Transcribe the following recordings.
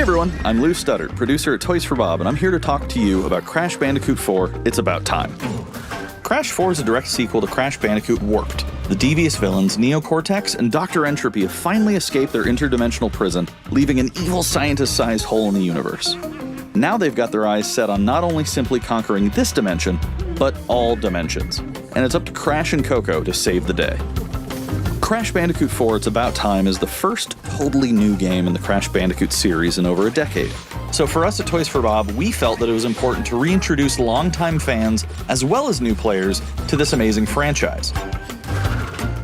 everyone, I'm Lou Studdard, producer at Toys for Bob, and I'm here to talk to you about Crash Bandicoot 4, It's About Time. Crash 4 is a direct sequel to Crash Bandicoot Warped. The devious villains, Neo-Cortex and Dr. Entropy, have finally escaped their interdimensional prison, leaving an evil scientist-sized hole in the universe. Now they've got their eyes set on not only simply conquering this dimension, but all dimensions. And it's up to Crash and Coco to save the day. Crash Bandicoot 4 It's About Time is the first totally new game in the Crash Bandicoot series in over a decade. So for us at Toys for Bob, we felt that it was important to reintroduce longtime fans, as well as new players, to this amazing franchise.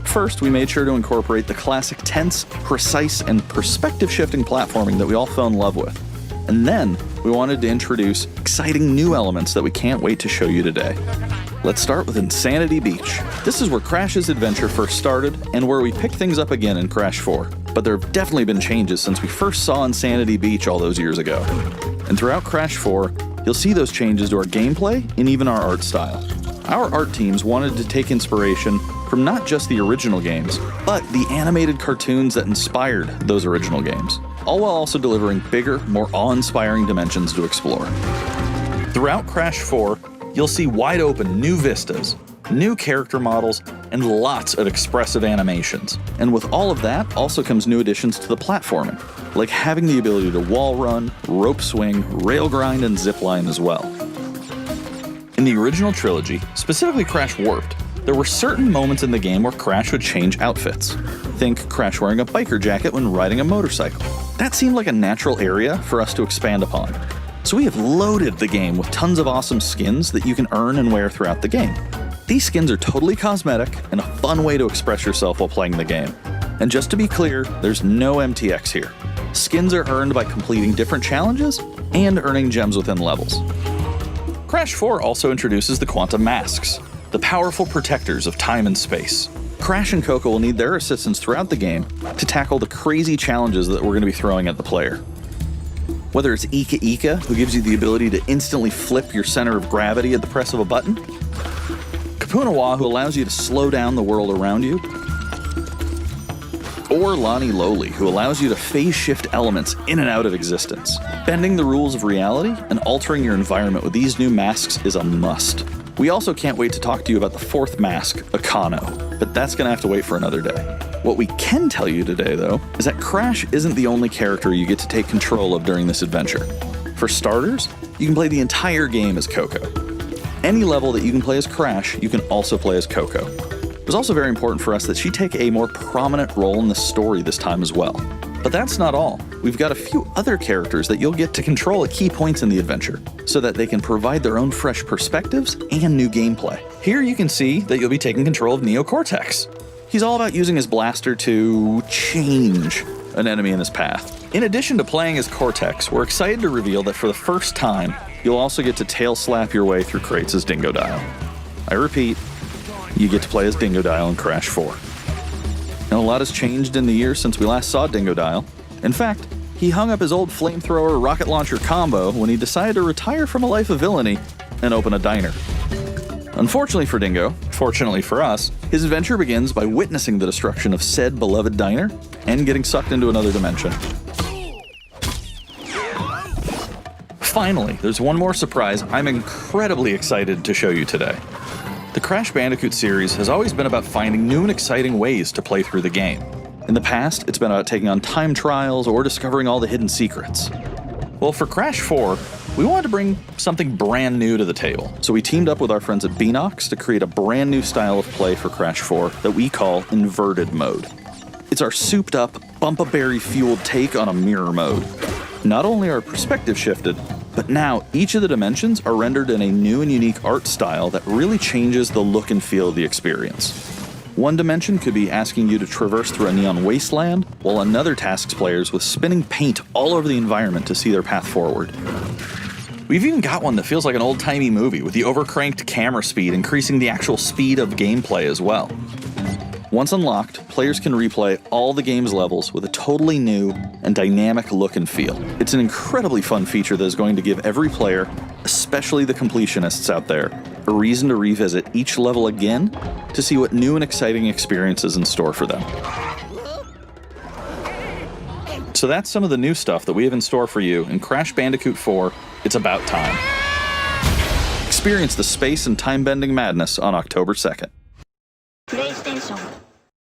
First, we made sure to incorporate the classic tense, precise, and perspective-shifting platforming that we all fell in love with. And then, we wanted to introduce exciting new elements that we can't wait to show you today. Let's start with Insanity Beach. This is where Crash's adventure first started, and where we pick things up again in Crash 4. But there have definitely been changes since we first saw Insanity Beach all those years ago. And throughout Crash 4, you'll see those changes to our gameplay and even our art style. Our art teams wanted to take inspiration from not just the original games, but the animated cartoons that inspired those original games, all while also delivering bigger, more awe-inspiring dimensions to explore. Throughout Crash 4, you'll see wide-open new vistas, new character models, and lots of expressive animations. And with all of that also comes new additions to the platforming, like having the ability to wall run, rope swing, rail grind, and zipline as well. In the original trilogy, specifically Crash Warped, there were certain moments in the game where Crash would change outfits. Think Crash wearing a biker jacket when riding a motorcycle. That seemed like a natural area for us to expand upon. So we have loaded the game with tons of awesome skins that you can earn and wear throughout the game. These skins are totally cosmetic and a fun way to express yourself while playing the game. And just to be clear, there's no MTX here. Skins are earned by completing different challenges and earning gems within levels. Crash 4 also introduces the Quantum Masks, the powerful protectors of time and space. Crash and Coco will need their assistance throughout the game to tackle the crazy challenges that we're going to be throwing at the player. Whether it's Ika Ika, who gives you the ability to instantly flip your center of gravity at the press of a button, Kapunawa, who allows you to slow down the world around you, or Lani Loli, who allows you to phase shift elements in and out of existence. Bending the rules of reality and altering your environment with these new masks is a must. We also can't wait to talk to you about the fourth mask, Akano, but that's gonna have to wait for another day. What we can tell you today, though, is that Crash isn't the only character you get to take control of during this adventure. For starters, you can play the entire game as Coco. Any level that you can play as Crash, you can also play as Coco. It was also very important for us that she take a more prominent role in the story this time as well. But that's not all. We've got a few other characters that you'll get to control at key points in the adventure, so that they can provide their own fresh perspectives and new gameplay. Here you can see that you'll be taking control of Neo-Cortex. He's all about using his blaster to change an enemy in his path. In addition to playing as Cortex, we're excited to reveal that for the first time, you'll also get to tail slap your way through crates as Dingodile. I repeat, you get to play as Dingodile in Crash 4. And a lot has changed in the years since we last saw Dingodile. In fact, he hung up his old flamethrower rocket launcher combo when he decided to retire from a life of villainy and open a diner. Unfortunately for Dingo, fortunately for us, his adventure begins by witnessing the destruction of said beloved diner and getting sucked into another dimension. Finally, there's one more surprise I'm incredibly excited to show you today. The Crash Bandicoot series has always been about finding new and exciting ways to play through the game. In the past, it's been about taking on time trials or discovering all the hidden secrets. Well, for Crash 4, we wanted to bring something brand new to the table, so we teamed up with our friends at Beanox to create a brand new style of play for Crash 4 that we call Inverted Mode. It's our souped-up, bumpa-berry-fueled take on a mirror mode. Not only are perspective shifted, but now each of the dimensions are rendered in a new and unique art style that really changes the look and feel of the experience. One dimension could be asking you to traverse through a neon wasteland, while another tasks players with spinning paint all over the environment to see their path forward. We've even got one that feels like an old-timey movie, with the overcranked camera speed increasing the actual speed of gameplay as well. Once unlocked, players can replay all the game's levels with a totally new and dynamic look and feel. It's an incredibly fun feature that is going to give every player, especially the completionists out there, a reason to revisit each level again to see what new and exciting experiences in store for them. So that's some of the new stuff that we have in store for you in Crash Bandicoot 4, It's About Time. Experience the space and time-bending madness on October 2nd. PlayStation